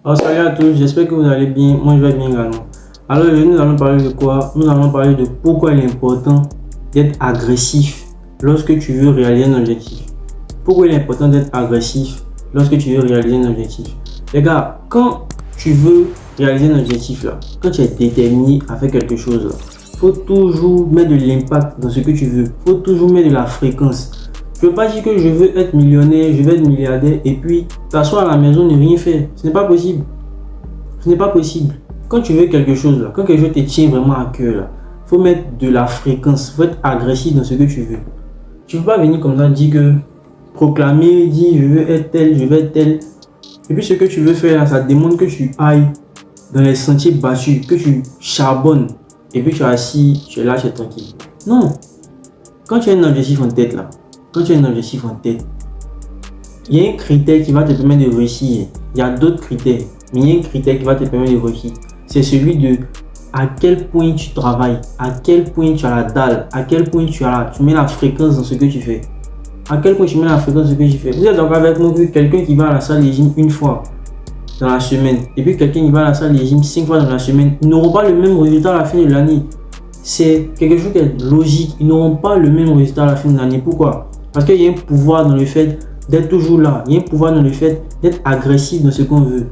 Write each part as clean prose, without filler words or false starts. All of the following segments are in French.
Alors salut à tous, j'espère que vous allez bien, moi je vais bien également. Alors nous allons parler de quoi? Nous allons parler de pourquoi il est important d'être agressif lorsque tu veux réaliser un objectif. Pourquoi il est important d'être agressif lorsque tu veux réaliser un objectif? Les gars, quand tu veux réaliser un objectif là, quand tu es déterminé à faire quelque chose là, faut toujours mettre de l'impact dans ce que tu veux, faut toujours mettre de la fréquence. Je ne veux pas dire que je veux être millionnaire, je veux être milliardaire et puis t'asseoir à la maison ne rien faire. Ce n'est pas possible. Ce n'est pas possible. Quand tu veux quelque chose, là, quand quelque chose te tient vraiment à cœur, il faut mettre de la fréquence, il faut être agressif dans ce que tu veux. Tu ne peux pas venir comme ça dire que proclamer, dire je veux être tel, je veux être tel. Et puis ce que tu veux faire là, ça demande que tu ailles dans les sentiers battus, que tu charbonnes et puis tu es assis, tu es là, tu es tranquille. Non. Quand tu as un objectif en tête là, il y a un critère qui va te permettre de réussir. Il y a d'autres critères, mais il y a un critère qui va te permettre de réussir. C'est celui de à quel point tu travailles, à quel point tu as la dalle, à quel point tu mets la fréquence dans ce que tu fais. À quel point tu mets la fréquence dans ce que tu fais. Vous êtes d'accord avec moi que quelqu'un qui va à la salle de gym une fois dans la semaine et puis quelqu'un qui va à la salle de gym 5 fois dans la semaine, ils n'auront pas le même résultat à la fin de l'année. C'est quelque chose qui est logique. Ils n'auront pas le même résultat à la fin de l'année. Pourquoi? Parce qu'il y a un pouvoir dans le fait d'être toujours là. Il y a un pouvoir dans le fait d'être agressif dans ce qu'on veut.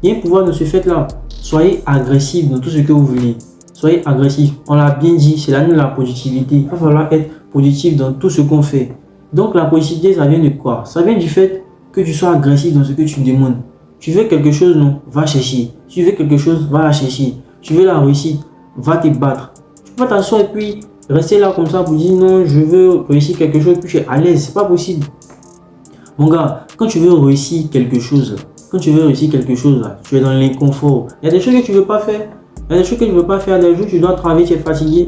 Il y a un pouvoir dans ce fait-là. Soyez agressif dans tout ce que vous voulez. Soyez agressif. On l'a bien dit, c'est l'année de la productivité. Il va falloir être productif dans tout ce qu'on fait. Donc la productivité, ça vient de quoi? Ça vient du fait que tu sois agressif dans ce que tu demandes. Tu veux quelque chose, non? Va chercher. Tu veux quelque chose, va la chercher. Tu veux la réussite, va te battre. Tu peux pas t'asseoir et puis rester là comme ça pour dire non, je veux réussir quelque chose, puis tu es à l'aise. C'est pas possible. Mon gars, quand tu veux réussir quelque chose, tu es dans l'inconfort. Il y a des choses que tu veux pas faire. Il y a des choses que tu veux pas faire. Des jours, tu dois travailler, tu es fatigué.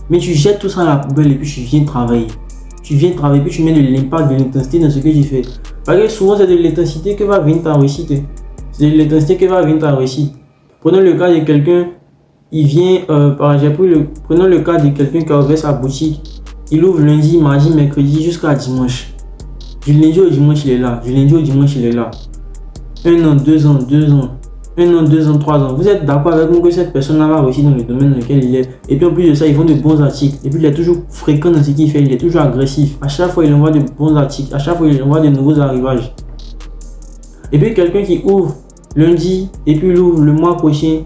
Mais tu jettes tout ça à la poubelle et puis tu viens travailler. Puis tu mets de l'impact, de l'intensité dans ce que tu fais. Parce que souvent, c'est de l'intensité que va venir ta réussite. C'est de l'intensité que va venir ta réussite. Prenons le cas de quelqu'un, prenons le cas de quelqu'un qui a ouvert sa boutique. Il ouvre lundi, mardi, mercredi jusqu'à dimanche. Du lundi au dimanche, il est là. 1 an, 2 ans, 3 ans. Vous êtes d'accord avec moi que cette personne-là va réussir dans le domaine dans lequel il est. Et puis en plus de ça, ils font de bons articles. Et puis il est toujours fréquent dans ce qu'il fait. Il est toujours agressif. À chaque fois, il envoie de bons articles. À chaque fois, il envoie de nouveaux arrivages. Et puis quelqu'un qui ouvre lundi et puis il ouvre le mois prochain.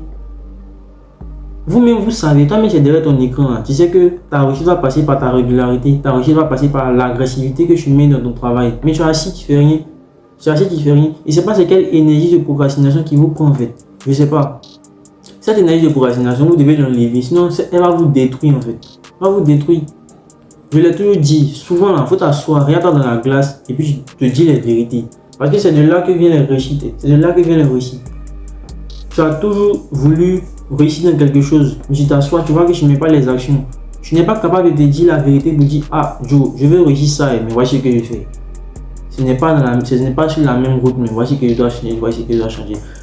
Vous-même, vous savez, toi-même, c'est derrière ton écran. Là. Tu sais que ta réussite va passer par ta régularité. Ta réussite va passer par l'agressivité que tu mets dans ton travail. Mais tu es assis, tu fais rien. Et c'est pas c'est quelle énergie de procrastination qui vous prend en fait. Je sais pas. Cette énergie de procrastination, vous devez l'enlever. Sinon, elle va vous détruire en fait. Elle va vous détruire. Je l'ai toujours dit. Souvent, il faut t'asseoir, regarde-toi dans la glace et puis tu te dis les vérités. Parce que c'est de là que vient les réussites. Tu as toujours voulu réussir dans quelque chose. Mais tu t'assois, tu vois que tu ne mets pas les actions. Tu n'es pas capable de te dire la vérité pour dire ah, Joe, je veux réussir ça, mais voici ce que je fais. Ce n'est pas sur la même route, mais voici que je dois changer,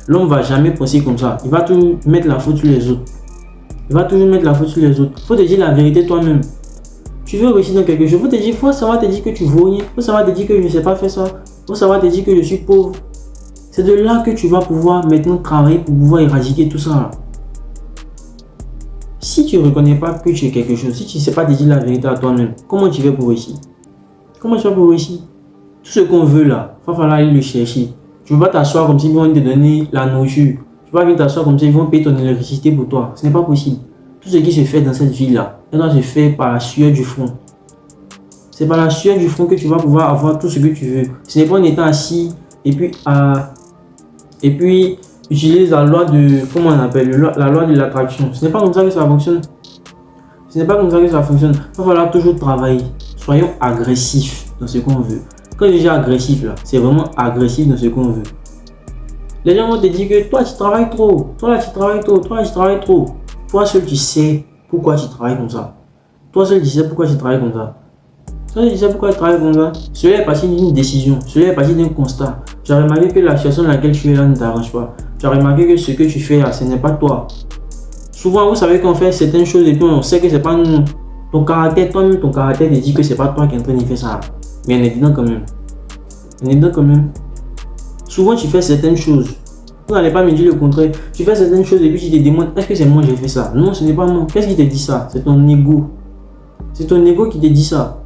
L'homme ne va jamais penser comme ça. Il va toujours mettre la faute sur les autres. Faut te dire la vérité toi-même. Tu veux réussir dans quelque chose, faut savoir te dire que tu ne vaux rien. Faut savoir te dire que je ne sais pas faire ça. Faut savoir te dire que je suis pauvre. C'est de là que tu vas pouvoir maintenant travailler pour pouvoir éradiquer tout ça. Là. Si tu ne reconnais pas que tu es quelque chose, si tu ne sais pas te dire la vérité à toi-même, comment tu vas pour réussir? Tout ce qu'on veut là, il va falloir aller le chercher. Tu ne peux pas t'asseoir comme s'ils vont te donner la nourriture. Tu ne peux pas venir t'asseoir comme s'ils vont payer ton électricité pour toi. Ce n'est pas possible. Tout ce qui se fait dans cette vie là, ça doit se faire par la sueur du front. C'est par la sueur du front que tu vas pouvoir avoir tout ce que tu veux. Ce n'est pas en étant assis et puis utilise la loi de, la loi de l'attraction. Ce n'est pas comme ça que ça fonctionne. Il va falloir toujours travailler. Soyons agressifs dans ce qu'on veut. Quand je dis agressif là, c'est vraiment agressif dans ce qu'on veut. Les gens vont te dire que toi tu travailles trop, toi tu travailles trop. Toi seul tu sais pourquoi tu travailles comme ça. Cela est parti d'une décision, cela est parti d'un constat. Tu as remarqué que la situation dans laquelle tu es là ne t'arrange pas. Tu as remarqué que ce que tu fais là, ce n'est pas toi. Souvent, vous savez qu'on fait certaines choses et puis on sait que c'est pas nous. Ton caractère te dit que c'est pas toi qui es en train de faire ça. Mais on est dedans quand même. Souvent, tu fais certaines choses Vous n'allez pas me dire le contraire. Tu fais certaines choses et puis tu te demandes, est-ce que c'est moi qui j'ai fait ça? Non, ce n'est pas moi. Qu'est-ce qui te dit ça? C'est ton ego. C'est ton ego qui te dit ça.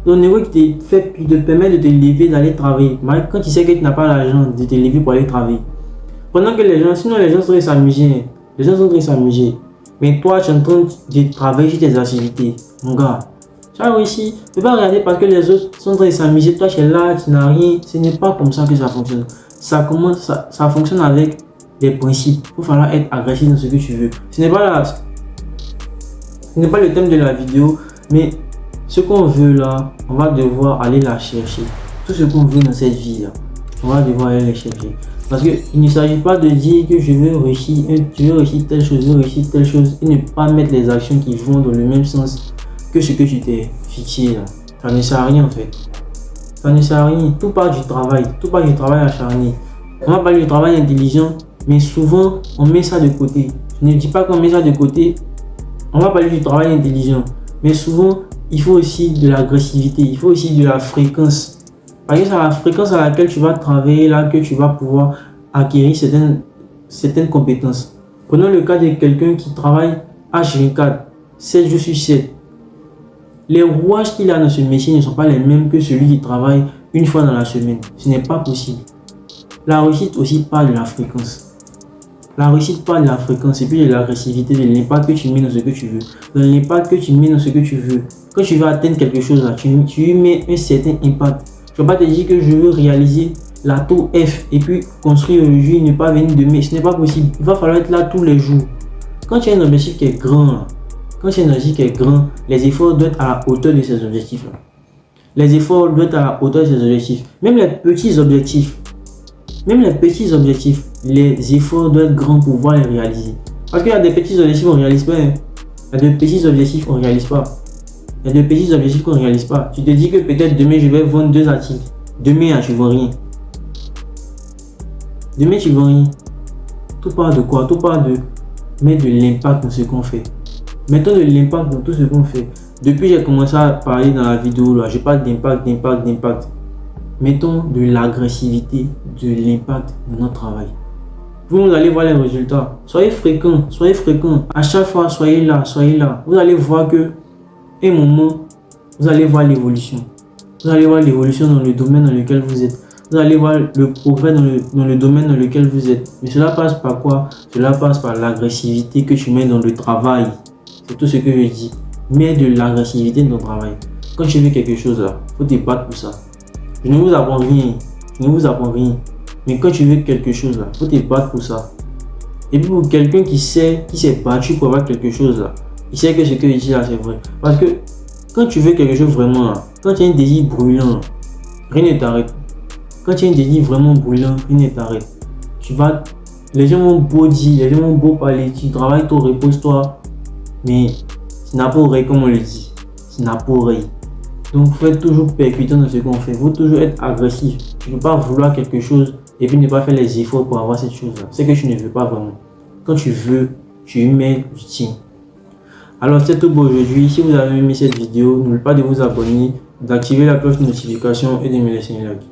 Ton ego qui te permet de te lever, d'aller travailler. Mais quand tu sais que tu n'as pas l'argent de te lever pour aller travailler. Pendant que les gens, sinon les gens sont en train de s'amuser. Les gens sont en train de s'amuser. Mais toi, tu es en train de travailler sur tes activités. Mon gars, tu as réussi. Tu ne peux pas regarder parce que les autres sont en train de s'amuser. Toi, tu es là, tu n'as rien. Ce n'est pas comme ça que ça fonctionne. Ça fonctionne avec des principes. Il va falloir être agressif dans ce que tu veux. Ce n'est pas le thème de la vidéo, mais ce qu'on veut là, on va devoir aller la chercher. Tout ce qu'on veut dans cette vie là, on va devoir aller la chercher. Parce qu'il ne s'agit pas de dire que je veux réussir telle chose, je veux réussir telle chose, et ne pas mettre les actions qui vont dans le même sens que ce que tu t'es fixé là. Ça ne sert à rien en fait. Ça ne sert à rien. Tout part du travail acharné. On va parler du travail intelligent, mais souvent on met ça de côté. Je ne dis pas qu'on met ça de côté. On va parler du travail intelligent, mais souvent il faut aussi de l'agressivité, il faut aussi de la fréquence. Parce que c'est la fréquence à laquelle tu vas travailler là que tu vas pouvoir acquérir certaines compétences. Prenons le cas de quelqu'un qui travaille H24, 7 jours sur 7. Les rouages qu'il a dans ce métier ne sont pas les mêmes que celui qui travaille une fois dans la semaine. Ce n'est pas possible. La réussite aussi parle de la fréquence. La réussite parle de la fréquence et puis de l'agressivité, de l'impact que tu mets dans ce que tu veux. De l'impact que tu mets dans ce que tu veux. Quand tu veux atteindre quelque chose là, tu y mets un certain impact. Je ne vais pas te dire que je veux réaliser la tour F et puis construire aujourd'hui et ne pas venir demain. Ce n'est pas possible. Il va falloir être là tous les jours. Quand tu as un objectif qui est grand, les efforts doivent être à la hauteur de ces objectifs là. Les efforts doivent être à la hauteur de ces objectifs. Même les petits objectifs, les efforts doivent être grands pour pouvoir les réaliser. Parce qu'il y a des petits objectifs qu'on ne réalise pas. Il y a des petits objectifs qu'on ne réalise pas. Il y a de petits objectifs qu'on ne réalise pas. Tu te dis que peut-être demain je vais vendre 2 articles. Demain tu ne vends rien. Demain tu ne vends rien. Tout part de quoi? Tout part de mettre de l'impact dans ce qu'on fait. Mettons de l'impact dans tout ce qu'on fait. Depuis que j'ai commencé à parler dans la vidéo là, je parle d'impact. Mettons de l'agressivité, de l'impact dans notre travail. Vous allez voir les résultats. Soyez fréquents. À chaque fois, soyez là. Vous allez voir que un moment, vous allez voir l'évolution. Vous allez voir l'évolution dans le domaine dans lequel vous êtes. Vous allez voir le progrès dans le domaine dans lequel vous êtes. Mais cela passe par quoi? Cela passe par l'agressivité que tu mets dans le travail. C'est tout ce que je dis. Mets de l'agressivité dans ton travail. Quand tu veux quelque chose là, il faut te battre pour ça. Je ne vous apprends rien. Mais quand tu veux quelque chose là, il faut te battre pour ça. Et puis pour quelqu'un qui s'est battu pour avoir quelque chose là, il sait que ce que je dis là c'est vrai. Parce que quand tu veux quelque chose vraiment là, quand tu as un désir brûlant, rien ne t'arrête. Quand tu as un désir vraiment brûlant, rien ne t'arrête. Les gens vont beau dire, les gens vont beau parler, tu travailles, toi, repose-toi. Mais c'est n'a pas oreille comme on le dit. C'est n'a pas oreille. Donc faut être toujours percutant dans ce qu'on fait. Il faut toujours être agressif. Tu ne peux pas vouloir quelque chose et puis ne pas faire les efforts pour avoir cette chose là. C'est que tu ne veux pas vraiment. Quand tu veux, tu y mets du tien. Alors c'est tout pour aujourd'hui. Si vous avez aimé cette vidéo, n'oubliez pas de vous abonner, d'activer la cloche de notification et de me laisser un like.